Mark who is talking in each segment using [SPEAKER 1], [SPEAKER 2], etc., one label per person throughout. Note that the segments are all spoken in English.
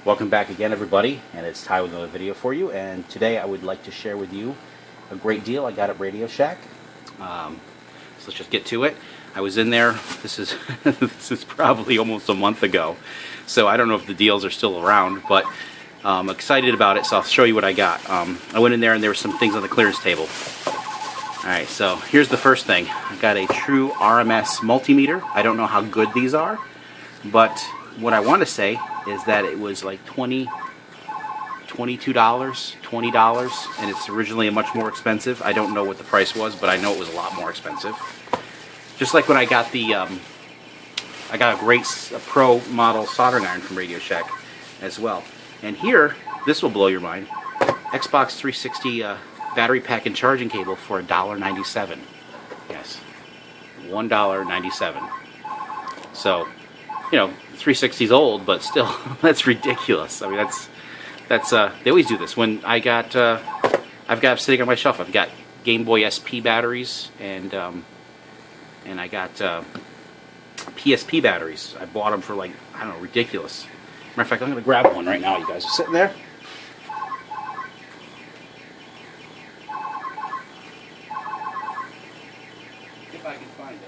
[SPEAKER 1] Welcome back again, everybody, and it's Tighe with another video for you. And today I would like to share with you a great deal I got at RadioShack. So let's just get to it. I was in there. This is this is probably almost a month ago, so I don't know if the deals are still around, but I'm excited about it. So I'll show you what I got. I went in there and there were some things on the clearance table. All right, so here's the first thing. I got a true RMS multimeter. I don't know how good these are, but what I want to say is that it was like $22, $20, and it's originally much more expensive. I don't know what the price was, but I know it was a lot more expensive. Just like when I got the, I got a pro model soldering iron from RadioShack as well. And here, this will blow your mind, Xbox 360 battery pack and charging cable for $1.97. Yes, $1.97. So, you know, 360's old, but still, that's ridiculous. I mean, that's they always do this. When I got, I've got sitting on my shelf, I've got Game Boy SP batteries, and I got PSP batteries. I bought them for like, I don't know, ridiculous. Matter of fact, I'm going to grab one right now. You guys are sitting there. If I can find it.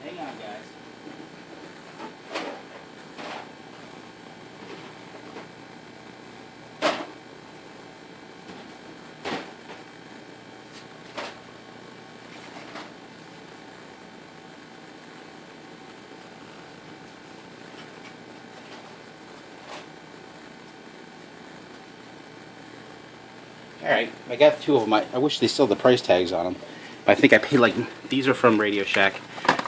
[SPEAKER 1] Hang on, guys. Alright, I got two of them. I wish they still had the price tags on them. But I think I paid like, these are from RadioShack.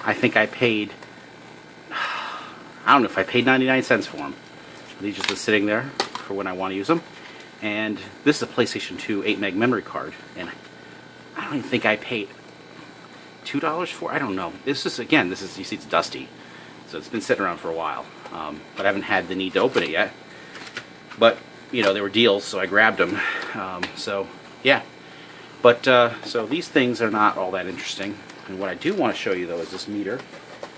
[SPEAKER 1] I think I paid, I don't know if I paid 99 cents for them. These just sitting there for when I want to use them. And this is a PlayStation 2 8 meg memory card. And I don't even think I paid $2 for it. I don't know. This is, again, this is, you see it's dusty. So it's been sitting around for a while. But I haven't had the need to open it yet. But, you know, they were deals, so I grabbed them. So, yeah. But, so these things are not all that interesting. And what I do want to show you, though, is this meter.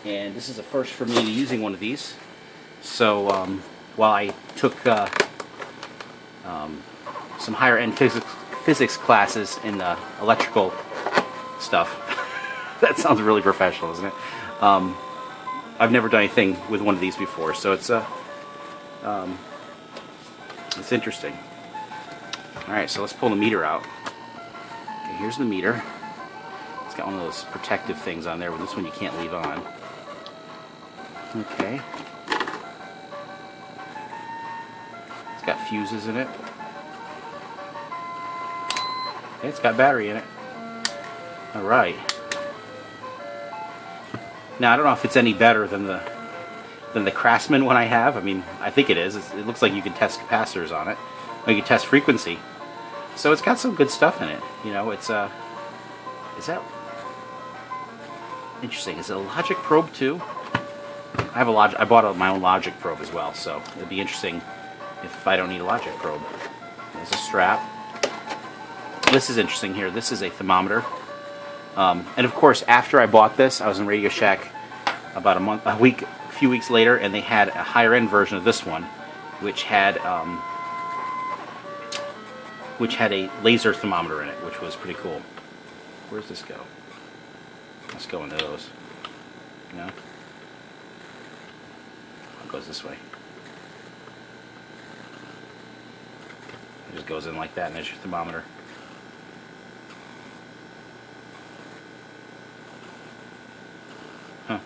[SPEAKER 1] And this is a first for me using one of these. So, while I took some higher-end physics classes in electrical stuff, that sounds really professional, isn't it? I've never done anything with one of these before, so it's interesting. Alright, so let's pull the meter out. Okay, here's the meter. It's got one of those protective things on there, but this one you can't leave on. Okay. It's got fuses in it. Okay, it's got battery in it. Alright. Now, I don't know if it's any better than the Craftsman one I have. I mean, I think it is. It looks like you can test capacitors on it. Or you can test frequency. So it's got some good stuff in it. You know, it's is that interesting? Is it a logic probe too? I bought my own logic probe as well, so it'd be interesting if I don't need a logic probe. There's a strap. This is interesting here. This is a thermometer. And of course, after I bought this, I was in RadioShack about a few weeks later, and they had a higher end version of this one, which had a laser thermometer in it, which was pretty cool. Where's this go? Let's go into those. No? It goes this way. It just goes in like that, and there's your thermometer. Huh.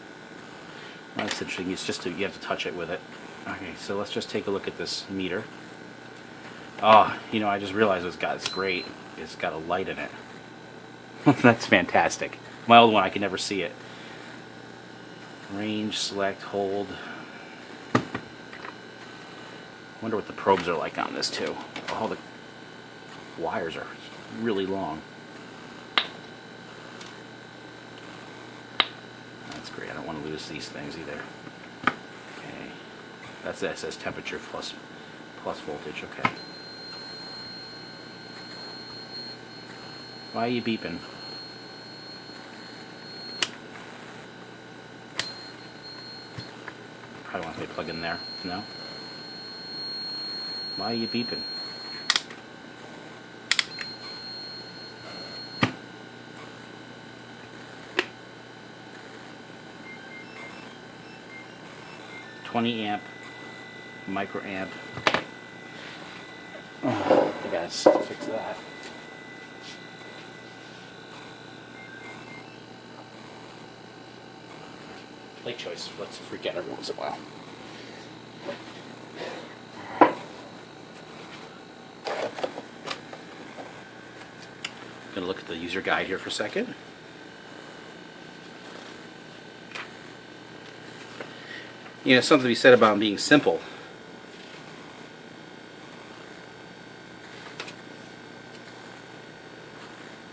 [SPEAKER 1] Well, that's interesting. It's just you have to touch it with it. Okay, so let's just take a look at this meter. Oh, you know, I just realized it's great. It's got a light in it. That's fantastic. My old one, I could never see it. Range, select, hold. Wonder what the probes are like on this too. Oh, the wires are really long. That's great. I don't want to lose these things either. Okay, that says temperature plus voltage. Okay. Why are you beeping? Probably wants me to plug in there. No? Why are you beeping? $20 amp microamp. Oh, I gotta fix that. Play choice. Let's freak out every once in a while. Gonna look at the user guide here for a second. You know, something to be said about being simple.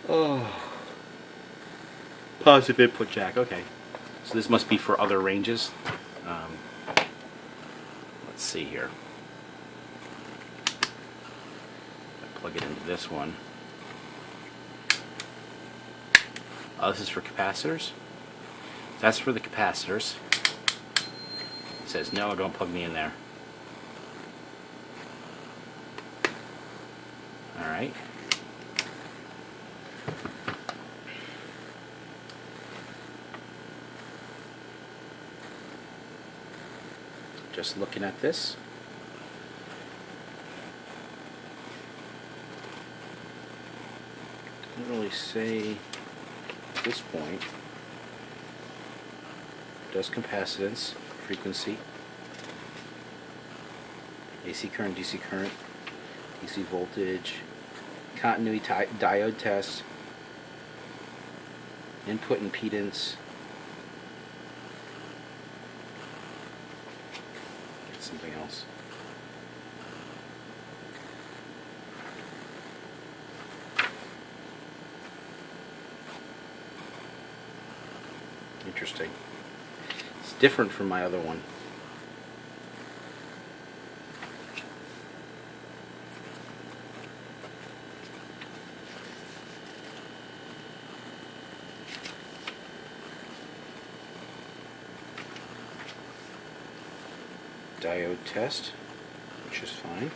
[SPEAKER 1] Oh. Positive input jack, okay. So this must be for other ranges. Let's see here. I plug it into this one. Oh, this is for capacitors? That's for the capacitors. It says, no, don't plug me in there. Alright. Just looking at this. Doesn't really say at this point. Does capacitance, frequency, AC current, DC current, DC voltage, continuity diode test, input impedance. Get something else. Interesting. It's different from my other one. Diode test, which is fine.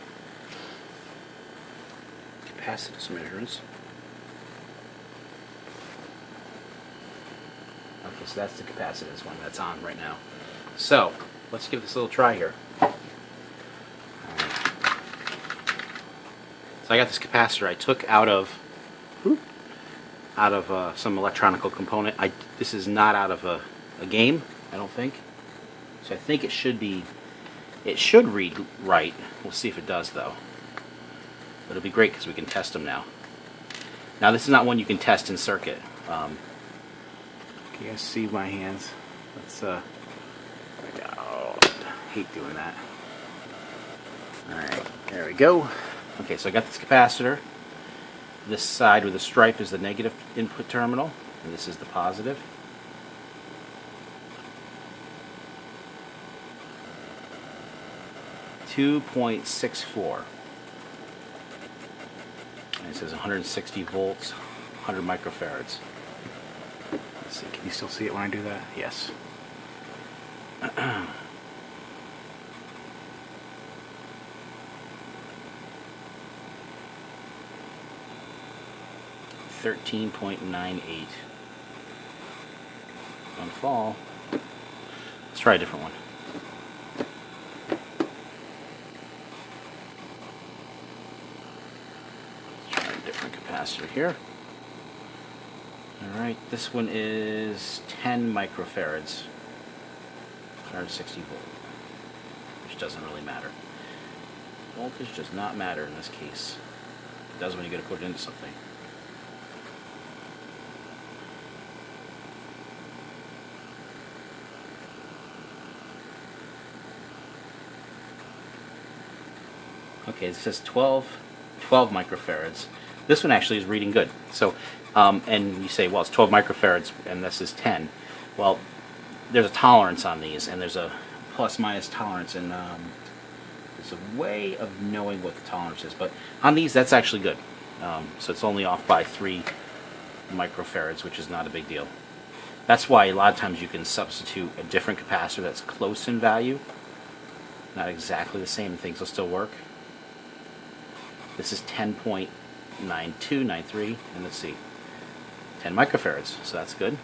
[SPEAKER 1] Capacitance measurements. Okay, so that's the capacitance one that's on right now. So, let's give this a little try here. So I got this capacitor I took out of some electronical component. This is not out of a game, I don't think. So I think it should read right. We'll see if it does though. But it'll be great because we can test them now. Now this is not one you can test in circuit. Can you guys see my hands? Let's oh, I hate doing that. Alright, there we go. Okay, so I got this capacitor. This side with the stripe is the negative input terminal, and this is the positive. .64. And it says 160 volts, 100 microfarads. Let's see, can you still see it when I do that? Yes. 13.98. Don't fall. Let's try a different one. Let's try a different capacitor here. Alright, this one is 10 microfarads. 160 volt. Which doesn't really matter. Voltage does not matter in this case. It does when you get to put it into something. Okay, it says 12 microfarads. This one actually is reading good. So, and you say, well, it's 12 microfarads and this is 10. Well, there's a tolerance on these, and there's a plus-minus tolerance, and there's a way of knowing what the tolerance is. But on these, that's actually good. So it's only off by 3 microfarads, which is not a big deal. That's why a lot of times you can substitute a different capacitor that's close in value. Not exactly the same, things will still work. This is 10.9293, and let's see, 10 microfarads, so that's good.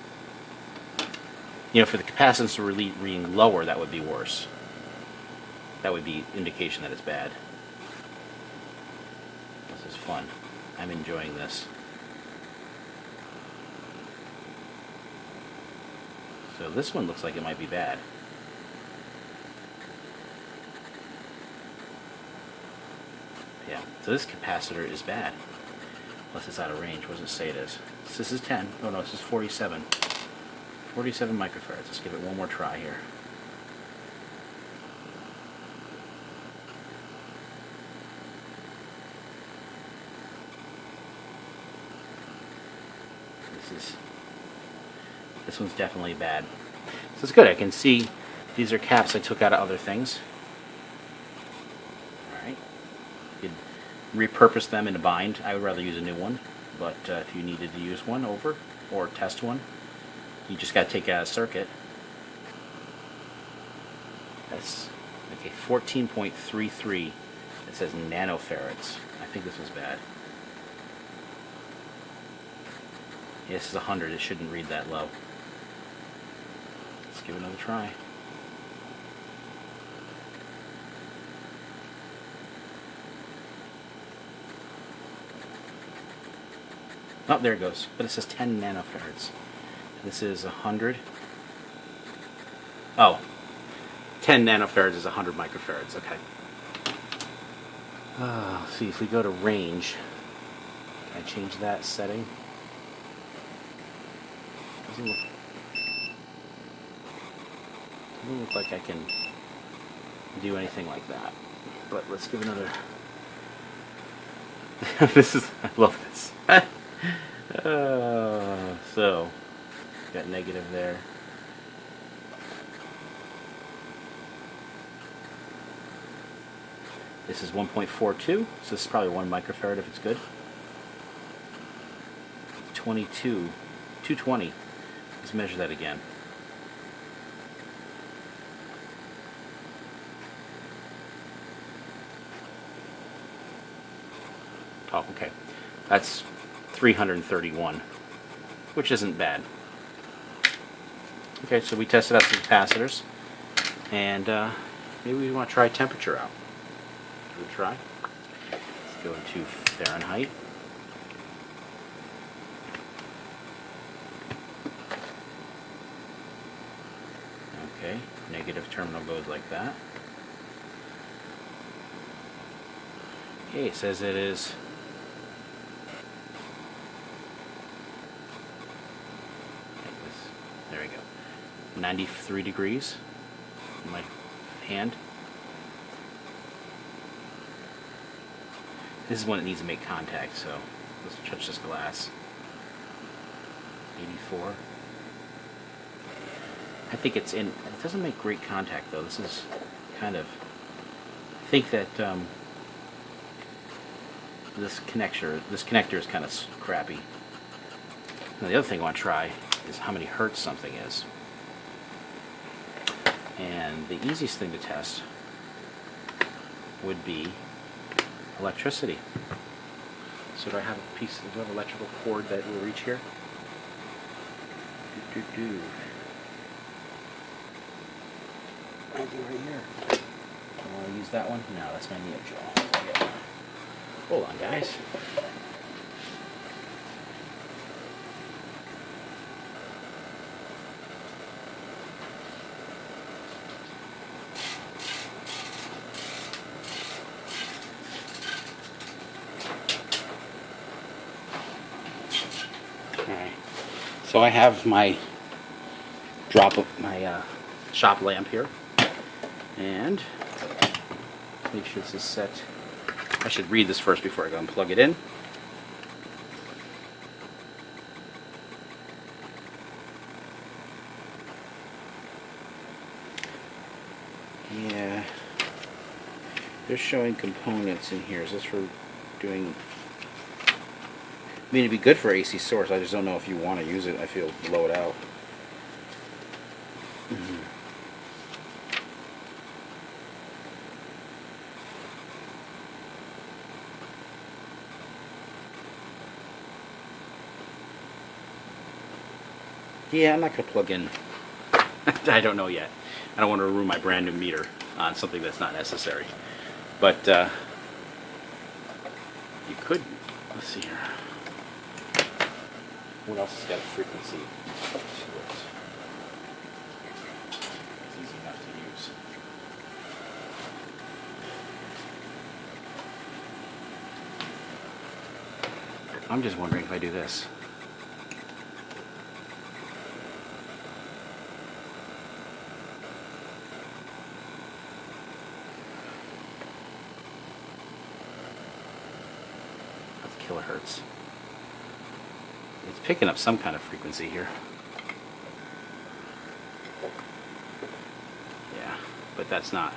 [SPEAKER 1] You know, for the capacitance to reading lower, that would be worse. That would be indication that it's bad. This is fun. I'm enjoying this. So this one looks like it might be bad. Yeah, so this capacitor is bad. Unless it's out of range. What does it say it is? So this is 10. Oh no, this is 47. 47 microfarads. Let's give it one more try here. This one's definitely bad. So it's good. I can see these are caps I took out of other things. Alright. You could repurpose them in a bind. I would rather use a new one. But if you needed to use one over or test one, you just got to take it out of circuit. That's okay. 14.33. It says nanofarads. I think this was bad. Yeah, this is 100. It shouldn't read that low. Let's give it another try. Oh, there it goes. But it says 10 nanofarads. This is 100. Oh, 10 nanofarads is 100 microfarads. Okay. Let's see if we go to range. Can I change that setting? Doesn't look like I can do anything like that. But let's give another. This is, I love this. So, got negative there. This is 1.42, so this is probably 1 microfarad if it's good. 220. Let's measure that again. Oh, okay. That's 331, which isn't bad. Okay, so we tested out some capacitors, and maybe we want to try temperature out. Give it a try. Let's go into Fahrenheit. Okay, negative terminal goes like that. Okay, it says it is there we go. 93 degrees in my hand. This is when it needs to make contact, so let's touch this glass. 84. I think it's in. It doesn't make great contact though. This is kind of. I think that this connector is kind of crappy. Now the other thing I want to try is how many hertz something is. And the easiest thing to test would be electricity. So do I have a piece of electrical cord that will reach here? Anything right here? I want to use that one? No, that's my neo-jaw. Hold on, guys. Alright. So I have my shop lamp here. And make sure this is set. I should read this first before I go and plug it in. Yeah, they're showing components in here. Is this for doing I mean, it'd be good for AC source. I just don't know if you want to use it. I feel blow it out. Yeah, I'm not going to plug in. I don't know yet. I don't want to ruin my brand new meter on something that's not necessary. But you could. Let's see here. What else has got a frequency to it? It's easy enough to use. I'm just wondering if I do this. That's kilohertz. It's picking up some kind of frequency here. Yeah, but that's not.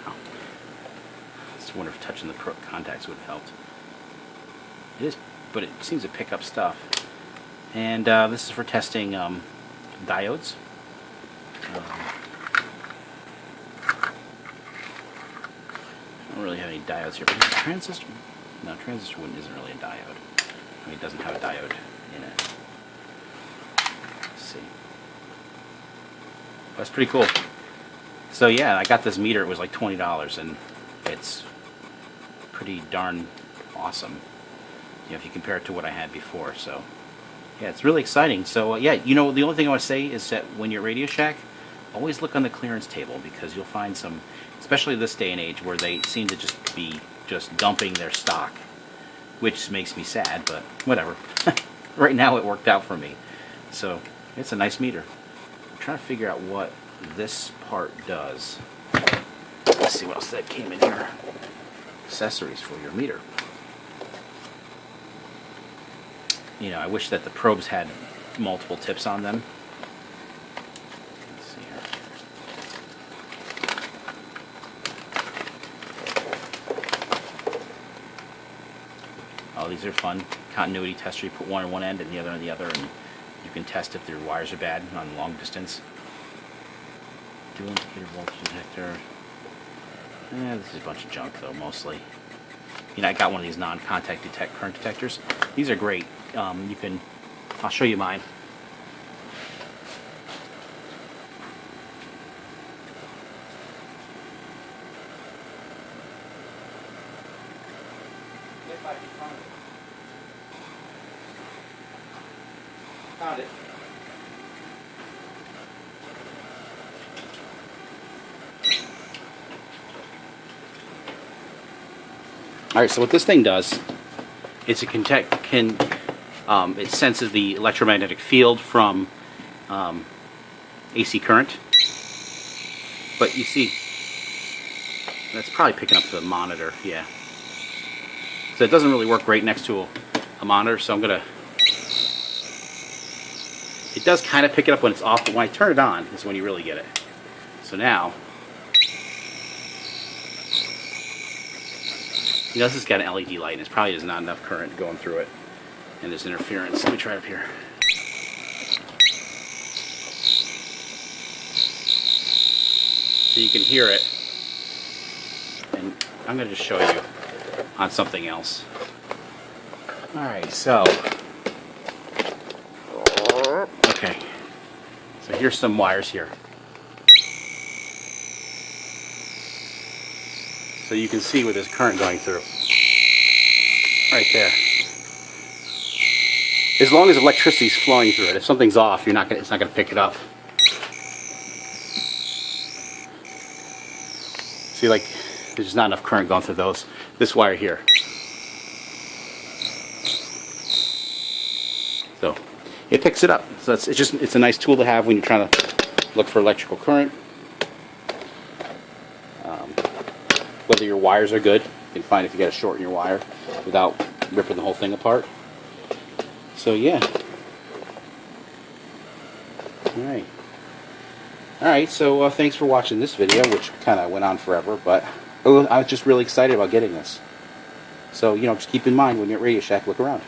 [SPEAKER 1] No. Just wonder if touching the contacts would have helped. It is, but it seems to pick up stuff. And this is for testing diodes. I don't really have any diodes here, but is it a transistor? No, transistor isn't really a diode. I mean, it doesn't have a diode in it. Let's see. That's pretty cool. So yeah, I got this meter. It was like $20, and it's pretty darn awesome. You know, if you compare it to what I had before. So yeah, it's really exciting. So yeah, you know, the only thing I want to say is that when you're at RadioShack, always look on the clearance table, because you'll find some, especially this day and age, where they seem to just be dumping their stock, which makes me sad, but whatever. Right now it worked out for me. So it's a nice meter. I'm trying to figure out what this part does. Let's see what else that came in here. Accessories for your meter. You know, I wish that the probes had multiple tips on them. Let's see here. Oh, these are fun. Continuity tester. You put one on one end and the other on the other, and you can test if your wires are bad on long distance. Dual indicator voltage detector. This is a bunch of junk, though, mostly. You know, I got one of these non-contact current detectors. These are great. You can, I'll show you mine. If I can find it. Found it. Alright, so what this thing does is it it senses the electromagnetic field from AC current. But you see, that's probably picking up the monitor, yeah. So it doesn't really work great next to a monitor, so I'm going to... It does kind of pick it up when it's off, but when I turn it on is when you really get it. So now... You know, this has got an LED light, and it probably is not enough current going through it. And there's interference. Let me try it up here. So you can hear it. And I'm going to just show you on something else. Alright, so... Okay. So here's some wires here. So you can see where there's current going through. Right there. As long as electricity's flowing through it. If something's off, it's not gonna pick it up. See, like, there's just not enough current going through this wire here. So it picks it up. So it's a nice tool to have when you're trying to look for electrical current. Whether your wires are good, you can find if you got to shorten your wire without ripping the whole thing apart. So yeah. Alright, so thanks for watching this video, which kind of went on forever, but I was just really excited about getting this. So, you know, just keep in mind when you're at Radio Shack, look around.